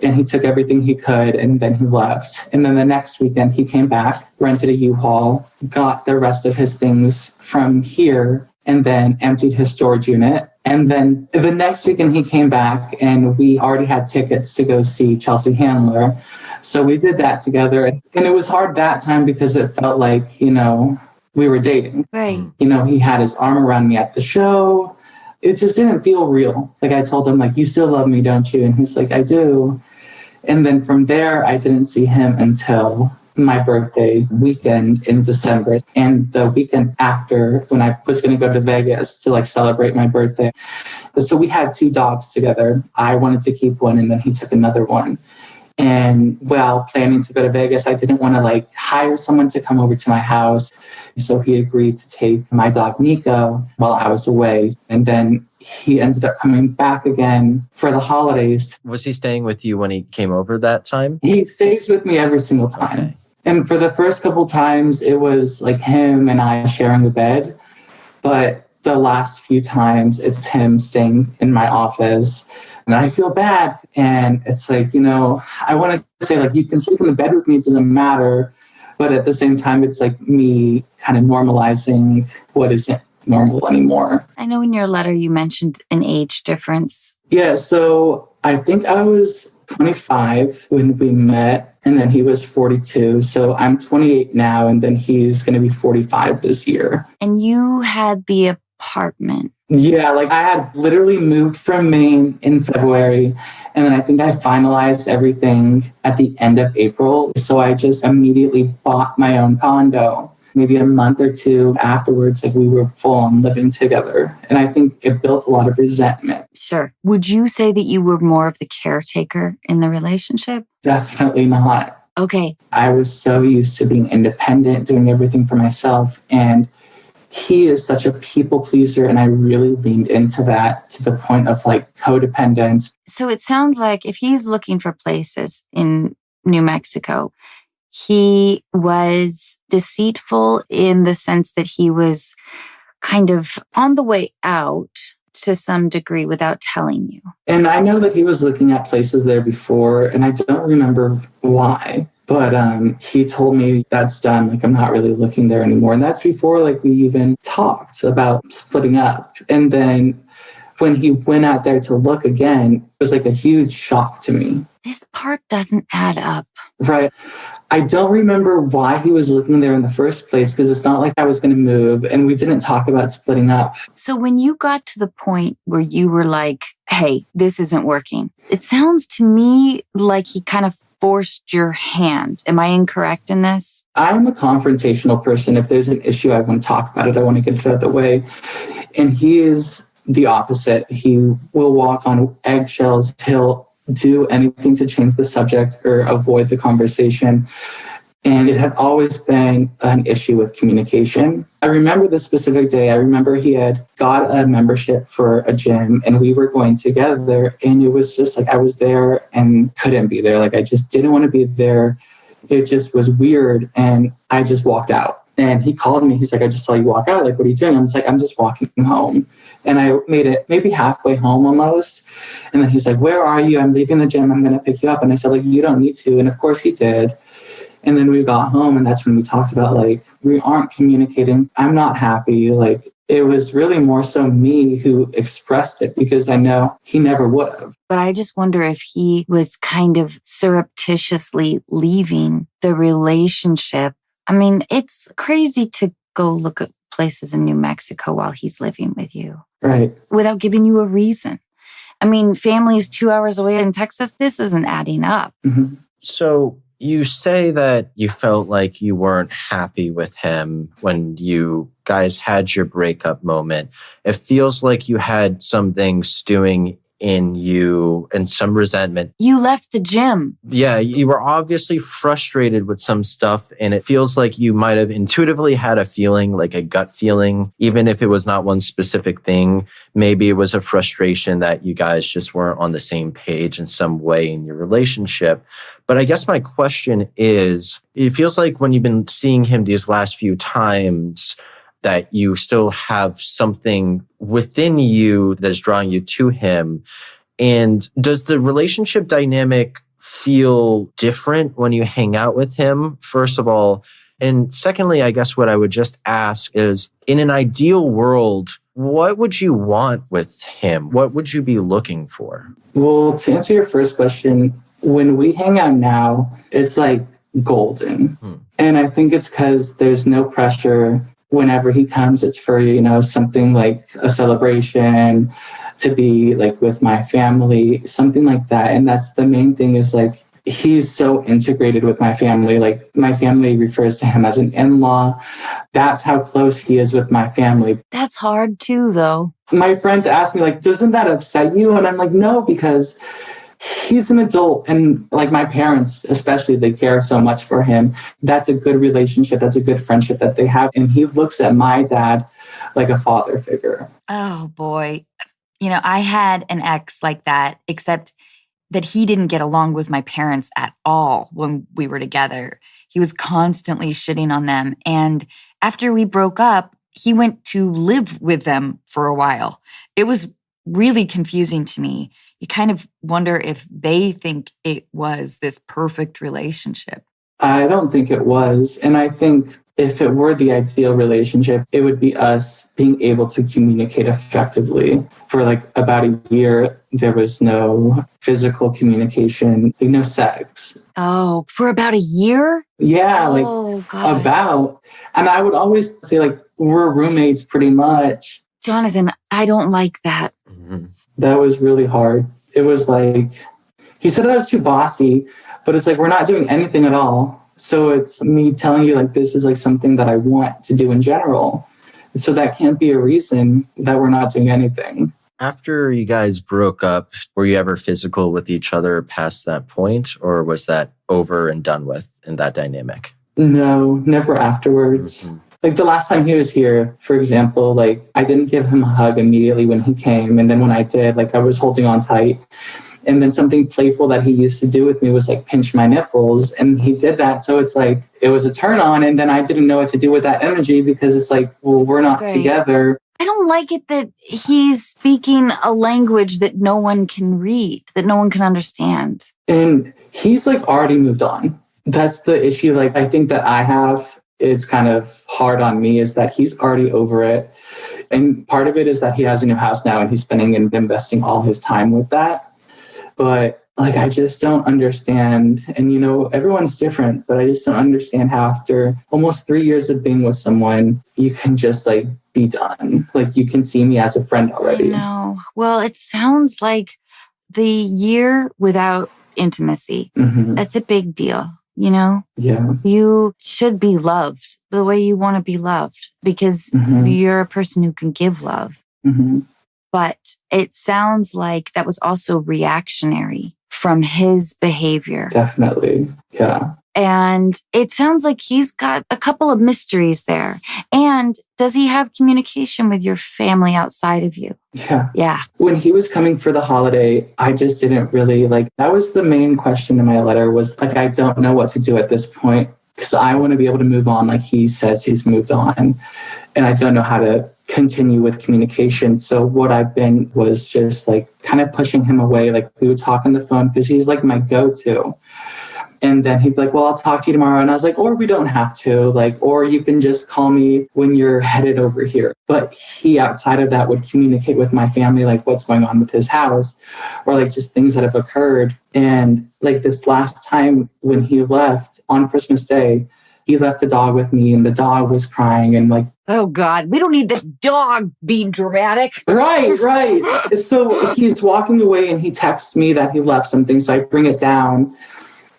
And he took everything he could, and then he left. And then the next weekend, he came back, rented a U-Haul, got the rest of his things from here, and then emptied his storage unit. And then the next weekend, he came back, and we already had tickets to go see Chelsea Handler. So we did that together. And it was hard that time because it felt like, we were dating. Right. He had his arm around me at the show. It just didn't feel real. Like I told him, like, you still love me, don't you? And he's like, I do. And then from there, I didn't see him until my birthday weekend in December. And the weekend after, when I was going to go to Vegas to like celebrate my birthday. So we had 2 dogs together. I wanted to keep one, and then he took another one. And while planning to go to Vegas, I didn't want to like hire someone to come over to my house. So he agreed to take my dog Nico while I was away. And then he ended up coming back again for the holidays. Was he staying with you when he came over that time? He stays with me every single time. Okay. And for the first couple times, it was like him and I sharing a bed. But the last few times, it's him staying in my office. And I feel bad. And it's like, I want to say, like, you can sleep in the bed with me, it doesn't matter. But at the same time, it's like me kind of normalizing what isn't normal anymore. I know in your letter you mentioned an age difference. Yeah, so I think I was 25 when we met, and then he was 42. So I'm 28 now, and then he's going to be 45 this year. And you had the apartment. Yeah, like I had literally moved from Maine in February, and then I think I finalized everything at the end of April. So I just immediately bought my own condo. Maybe a month or 2 afterwards, like we were full on living together. And I think it built a lot of resentment. Sure. Would you say that you were more of the caretaker in the relationship? Definitely not. Okay. I was so used to being independent, doing everything for myself. And he is such a people pleaser. And I really leaned into that to the point of like codependence. So it sounds like if he's looking for places in New Mexico, he was deceitful in the sense that he was kind of on the way out to some degree without telling you. And I know that he was looking at places there before, and I don't remember why. But he told me that's done. Like, I'm not really looking there anymore. And that's before like we even talked about splitting up. And then when he went out there to look again, it was like a huge shock to me. This part doesn't add up. Right. I don't remember why he was living there in the first place, because it's not like I was going to move, and we didn't talk about splitting up. So when you got to the point where you were like, hey, this isn't working, it sounds to me like he kind of forced your hand. Am I incorrect in this? I'm a confrontational person. If there's an issue, I want to talk about it. I want to get it out of the way. And he is the opposite. He will walk on eggshells. He'll do anything to change the subject or avoid the conversation. And it had always been an issue with communication. I remember the specific day. I remember he had got a membership for a gym and we were going together. And it was just like I was there and couldn't be there. Like I just didn't want to be there. It just was weird. And I just walked out. And he called me. He's like, I just saw you walk out. Like, what are you doing? I'm just like, I'm just walking home. And I made it maybe halfway home almost. And then he's like, where are you? I'm leaving the gym. I'm going to pick you up. And I said, like, you don't need to. And of course he did. And then we got home and that's when we talked about like, we aren't communicating. I'm not happy. Like it was really more so me who expressed it because I know he never would have. But I just wonder if he was kind of surreptitiously leaving the relationship. I mean, it's crazy to go look at places in New Mexico while he's living with you. Right. Without giving you a reason. I mean, family's 2 hours away in Texas. This isn't adding up. Mm-hmm. So you say that you felt like you weren't happy with him when you guys had your breakup moment. It feels like you had something stewing in you and some resentment. You left the gym. Yeah, you were obviously frustrated with some stuff, and it feels like you might have intuitively had a feeling, like a gut feeling, even if it was not one specific thing. Maybe it was a frustration that you guys just weren't on the same page in some way in your relationship. But I guess my question is, it feels like when you've been seeing him these last few times, that you still have something within you that's drawing you to him. And does the relationship dynamic feel different when you hang out with him, first of all? And secondly, I guess what I would just ask is, in an ideal world, what would you want with him? What would you be looking for? Well, to answer your first question, when we hang out now, it's like golden. And I think it's because there's no pressure. Whenever he comes, it's for, something like a celebration, to be like with my family, something like that. And that's the main thing is like, he's so integrated with my family. Like my family refers to him as an in-law. That's how close he is with my family. That's hard too, though. My friends ask me like, doesn't that upset you? And I'm like, no, because he's an adult and like my parents, especially, they care so much for him. That's a good relationship. That's a good friendship that they have. And he looks at my dad like a father figure. Oh boy. I had an ex like that, except that he didn't get along with my parents at all when we were together. He was constantly shitting on them. And after we broke up, he went to live with them for a while. It was really confusing to me. You kind of wonder if they think it was this perfect relationship. I don't think it was. And I think if it were the ideal relationship, it would be us being able to communicate effectively. For like about a year, there was no physical communication, like no sex. Oh, for about a year? Yeah, about. And I would always say like, we're roommates pretty much. Jonathan, I don't like that. Mm-hmm. That was really hard. It was like, he said I was too bossy, but it's like, we're not doing anything at all. So it's me telling you like, this is like something that I want to do in general. So that can't be a reason that we're not doing anything. After you guys broke up, were you ever physical with each other past that point? Or was that over and done with in that dynamic? No, never afterwards. Mm-hmm. Like the last time he was here, for example, like I didn't give him a hug immediately when he came. And then when I did, like I was holding on tight. And then something playful that he used to do with me was like pinch my nipples. And he did that. So it's like, it was a turn on. And then I didn't know what to do with that energy because it's like, well, we're not together. I don't like it that he's speaking a language that no one can read, that no one can understand. And he's like already moved on. That's the issue. Like, I think that I have, it's kind of hard on me is that he's already over it. And part of it is that he has a new house now and he's spending and investing all his time with that. But like, I just don't understand. And, you know, everyone's different, but I just don't understand how after almost 3 years of being with someone, you can just like be done. Like, you can see me as a friend already. No. Well, it sounds like the year without intimacy. That's a big deal, you know? Yeah. You should be loved the way you want to be loved because you're a person who can give love. But it sounds like that was also reactionary from his behavior. Definitely. Yeah. And it sounds like he's got a couple of mysteries there. And does he have communication with your family outside of you? Yeah. Yeah. When he was coming for the holiday, I just didn't really that was the main question in my letter was like, I don't know what to do at this point because I want to be able to move on like he says he's moved on. And I don't know how to continue with communication. So what I've been was just like kind of pushing him away. Like we would talk on the phone because he's like my go-to. And then he'd be like, well, I'll talk to you tomorrow. And I was like, or we don't have to, like, or you can just call me when you're headed over here. But he, outside of that, would communicate with my family, like what's going on with his house or like just things that have occurred. And like this last time when he left on Christmas Day, he left the dog with me and the dog was crying and like, oh God, we don't need the dog being dramatic. Right. So he's walking away and he texts me that he left something. So I bring it down.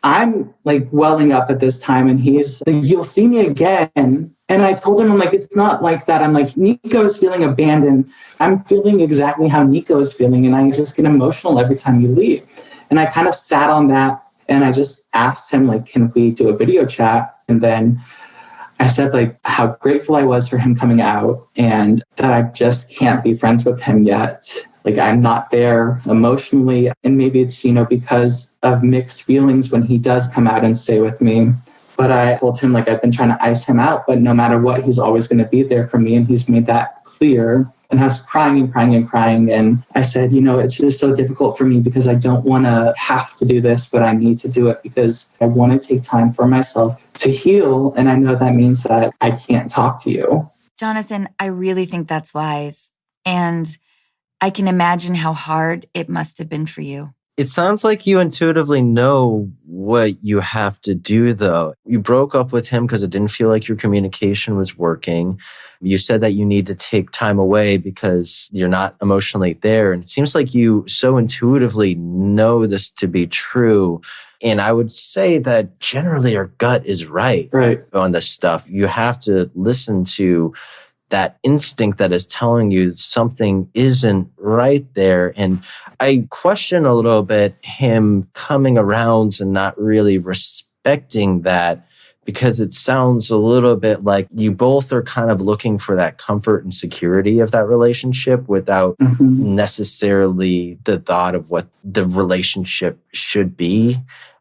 I'm like welling up at this time and he's like, you'll see me again. And I told him, I'm like, it's not like that. I'm like, Nico's feeling abandoned. I'm feeling exactly how Nico is feeling. And I just get emotional every time you leave. And I kind of sat on that and I just asked him, like, can we do a video chat? And then I said, like, how grateful I was for him coming out and that I just can't be friends with him yet. Like, I'm not there emotionally. And maybe it's, you know, because of mixed feelings when he does come out and stay with me. But I told him, like, I've been trying to ice him out, but no matter what, he's always going to be there for me. And he's made that clear. And I was crying and crying and crying. And I said, you know, it's just so difficult for me because I don't want to have to do this, but I need to do it because I want to take time for myself to heal. And I know that means that I can't talk to you. Jonathan, I really think that's wise. And I can imagine how hard it must have been for you. It sounds like you intuitively know what you have to do, though. You broke up with him because it didn't feel like your communication was working. You said that you need to take time away because you're not emotionally there. And it seems like you so intuitively know this to be true. And I would say that generally your gut is right on this stuff. You have to listen to that instinct that is telling you something isn't right there. And I question a little bit him coming around and not really respecting that because it sounds a little bit like you both are kind of looking for that comfort and security of that relationship without necessarily the thought of what the relationship should be.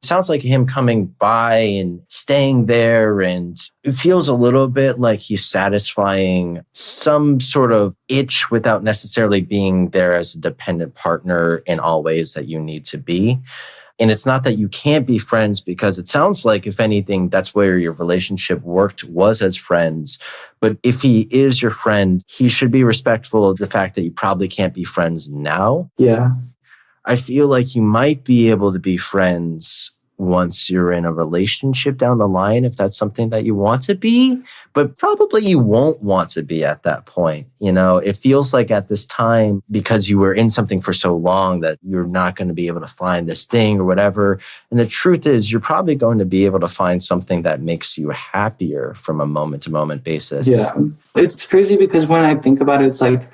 It sounds like him coming by and staying there, and it feels a little bit like he's satisfying some sort of itch without necessarily being there as a dependent partner in all ways that you need to be. And it's not that you can't be friends, because it sounds like, if anything, that's where your relationship worked, was as friends. But if he is your friend, he should be respectful of the fact that you probably can't be friends now. Yeah. I feel like you might be able to be friends once you're in a relationship down the line, if that's something that you want to be, but probably you won't want to be at that point. You know, it feels like at this time, because you were in something for so long, that you're not going to be able to find this thing or whatever. And the truth is, you're probably going to be able to find something that makes you happier from a moment to moment basis. Yeah. It's crazy because when I think about it, it's like,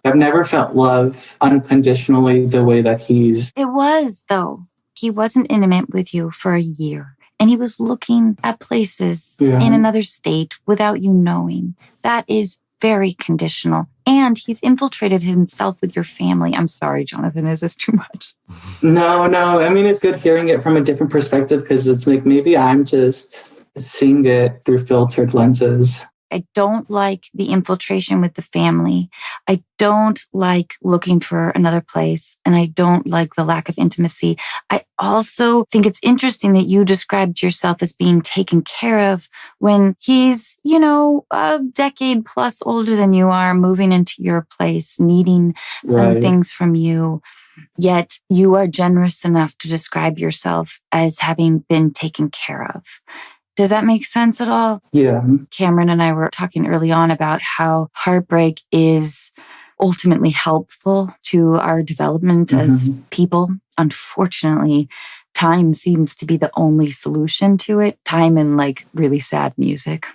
I've never felt love unconditionally the way that he's. It was, though. He wasn't intimate with you for a year, and he was looking at places in another state without you knowing. That is very conditional. And he's infiltrated himself with your family. I'm sorry, Jonathan, is this too much? No. I mean, it's good hearing it from a different perspective, because it's like maybe I'm just seeing it through filtered lenses. I don't like the infiltration with the family. I don't like looking for another place, and I don't like the lack of intimacy. I also think it's interesting that you described yourself as being taken care of when he's, you know, a decade plus older than you are, moving into your place, needing some things from you. Yet you are generous enough to describe yourself as having been taken care of. Does that make sense at all? Yeah. Cameron and I were talking early on about how heartbreak is ultimately helpful to our development as people. Unfortunately, time seems to be the only solution to it. Time and like really sad music.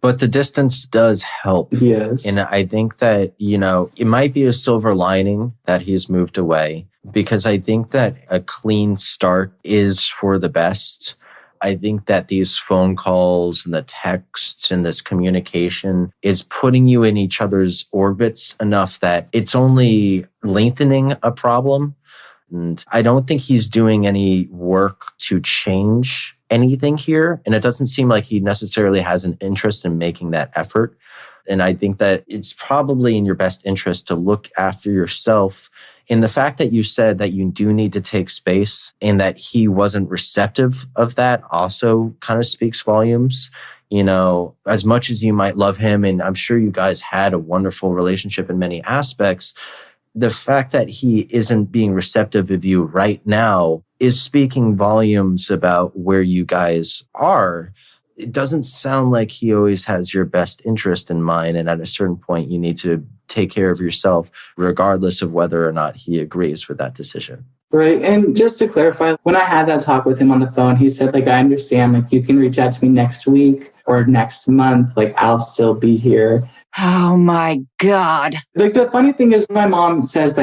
But the distance does help. Yes. And I think that, it might be a silver lining that he's moved away, because I think that a clean start is for the best. I think that these phone calls and the texts and this communication is putting you in each other's orbits enough that it's only lengthening a problem. And I don't think he's doing any work to change anything here. And it doesn't seem like he necessarily has an interest in making that effort. And I think that it's probably in your best interest to look after yourself. And the fact that you said that you do need to take space and that he wasn't receptive of that also kind of speaks volumes. As much as you might love him, and I'm sure you guys had a wonderful relationship in many aspects, the fact that he isn't being receptive of you right now is speaking volumes about where you guys are. It doesn't sound like he always has your best interest in mind. And at a certain point, you need to take care of yourself, regardless of whether or not he agrees with that decision. Right. And just to clarify, when I had that talk with him on the phone, he said, I understand, you can reach out to me next week or next month. I'll still be here. Oh my God. The funny thing is my mom says,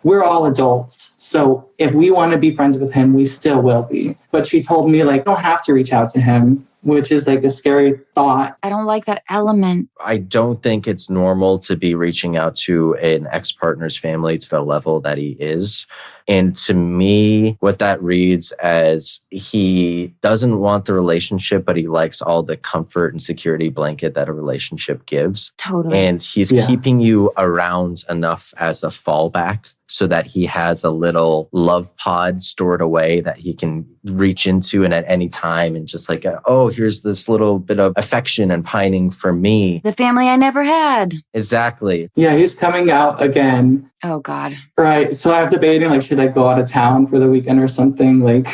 we're all adults. So if we want to be friends with him, we still will be. But she told me, you don't have to reach out to him, which is a scary thought. I don't like that element. I don't think it's normal to be reaching out to an ex-partner's family to the level that he is. And to me, what that reads as he doesn't want the relationship, but he likes all the comfort and security blanket that a relationship gives. Totally. And he's keeping you around enough as a fallback so that he has a little love pod stored away that he can reach into and at any time and just here's this little bit of affection and pining for me. The family I never had. Exactly. Yeah, he's coming out again. Oh, God. Right. So I'm debating, should I go out of town for the weekend or something?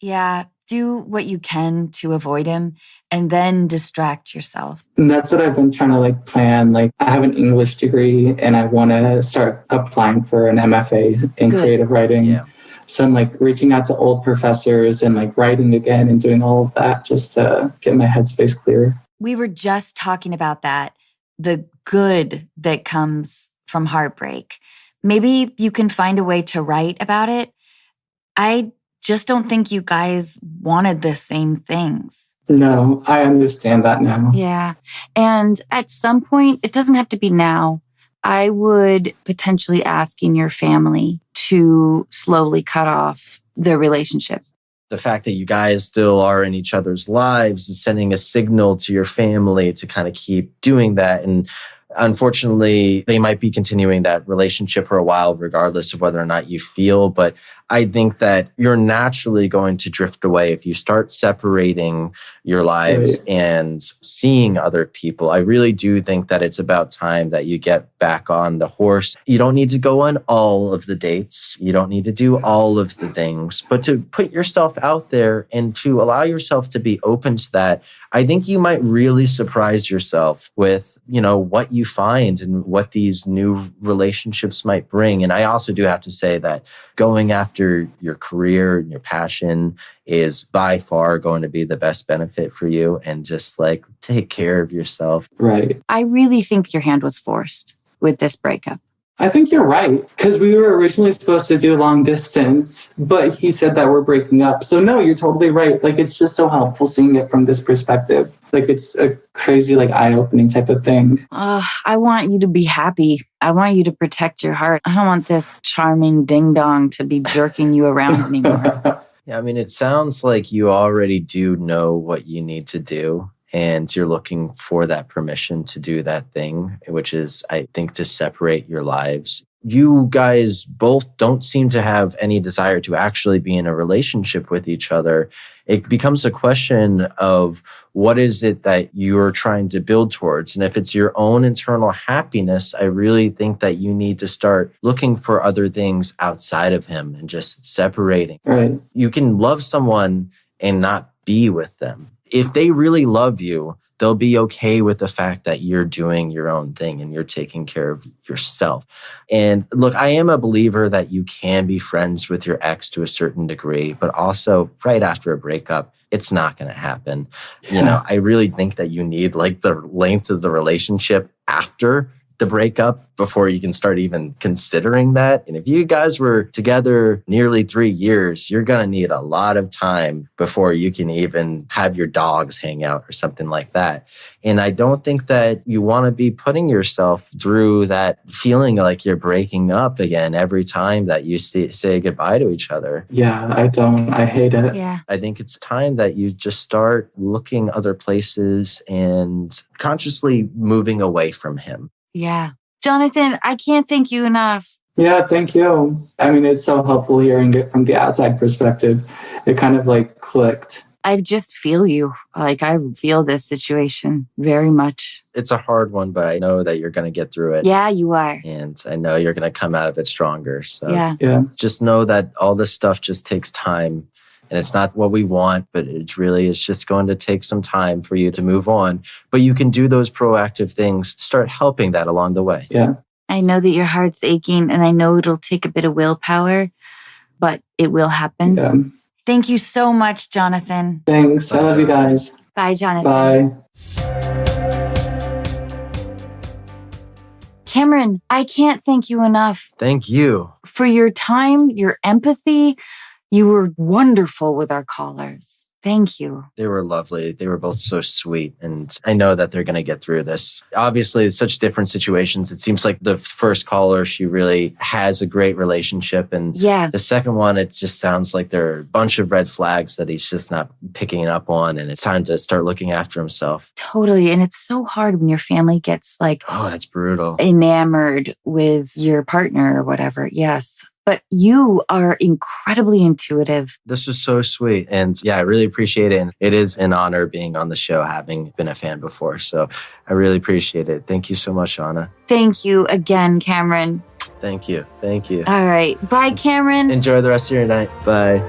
Yeah, do what you can to avoid him and then distract yourself. And that's what I've been trying to plan. I have an English degree and I want to start applying for an MFA in creative writing. Yeah. So I'm reaching out to old professors and writing again and doing all of that just to get my headspace clear. We were just talking about that, the good that comes from heartbreak. Maybe you can find a way to write about it. I just don't think you guys wanted the same things. No, I understand that now. Yeah. And at some point, it doesn't have to be now. I would potentially ask in your family to slowly cut off the relationship. The fact that you guys still are in each other's lives is sending a signal to your family to kind of keep doing that. And unfortunately, they might be continuing that relationship for a while, regardless of whether or not you feel. But I think that you're naturally going to drift away if you start separating your lives and seeing other people. I really do think that it's about time that you get back on the horse. You don't need to go on all of the dates. You don't need to do all of the things, but to put yourself out there and to allow yourself to be open to that. I think you might really surprise yourself with, what you find and what these new relationships might bring. And I also do have to say that going after your career and your passion is by far going to be the best benefit for you, and just take care of yourself. Right. I really think your hand was forced with this breakup. I think you're right, because we were originally supposed to do long distance, but he said that we're breaking up. So no, you're totally right. It's just so helpful seeing it from this perspective. It's a crazy, eye-opening type of thing. I want you to be happy. I want you to protect your heart. I don't want this charming ding-dong to be jerking you around anymore. Yeah, it sounds like you already do know what you need to do. And you're looking for that permission to do that thing, which is, I think, to separate your lives. you guys both don't seem to have any desire to actually be in a relationship with each other, it becomes a question of what is it that you're trying to build towards? And if it's your own internal happiness, I really think that you need to start looking for other things outside of him and just separating. Right. You can love someone and not be with them. If they really love you, they'll be okay with the fact that you're doing your own thing and you're taking care of yourself. And look, I am a believer that you can be friends with your ex to a certain degree, but also right after a breakup, it's not going to happen. You know, I really think that you need like the length of the relationship after the breakup before you can start even considering that. And if you guys were together nearly 3 years, you're going to need a lot of time before you can even have your dogs hang out or something like that. And I don't think that you want to be putting yourself through that feeling like you're breaking up again every time that you say goodbye to each other. Yeah, I don't. I hate it. Yeah. I think it's time that you just start looking other places and consciously moving away from him. Yeah. Jonathan, I can't thank you enough. Yeah, thank you. I mean, it's so helpful hearing it from the outside perspective. It kind of like clicked. I just feel you. Like I feel this situation very much. It's a hard one, but I know that you're going to get through it. Yeah, you are. And I know you're going to come out of it stronger. So Yeah. just know that all this stuff just takes time. And it's not what we want, but it really is just going to take some time for you to move on. But you can do those proactive things, start helping that along the way. Yeah. I know that your heart's aching and I know it'll take a bit of willpower, but it will happen. Yeah. Thank you so much, Jonathan. Thanks. I love you guys. Bye, Jonathan. Bye. Cameron, I can't thank you enough Thank you. for your time, your empathy. You were wonderful with our callers. Thank you. They were lovely. They were both so sweet. And I know that they're going to get through this. Obviously, it's such different situations. It seems like the first caller, she really has a great relationship. And Yeah. the second one, it just sounds like there are a bunch of red flags that he's just not picking up on. And it's time to start looking after himself. Totally. And it's so hard when your family gets like Oh, that's brutal. enamored with your partner or whatever. Yes. But you are incredibly intuitive. This was so sweet. And yeah, I really appreciate it. And it is an honor being on the show, having been a fan before. So I really appreciate it. Thank you so much, Anna. Thank you again, Cameron. Thank you. Thank you. All right. Bye, Cameron. Enjoy the rest of your night. Bye.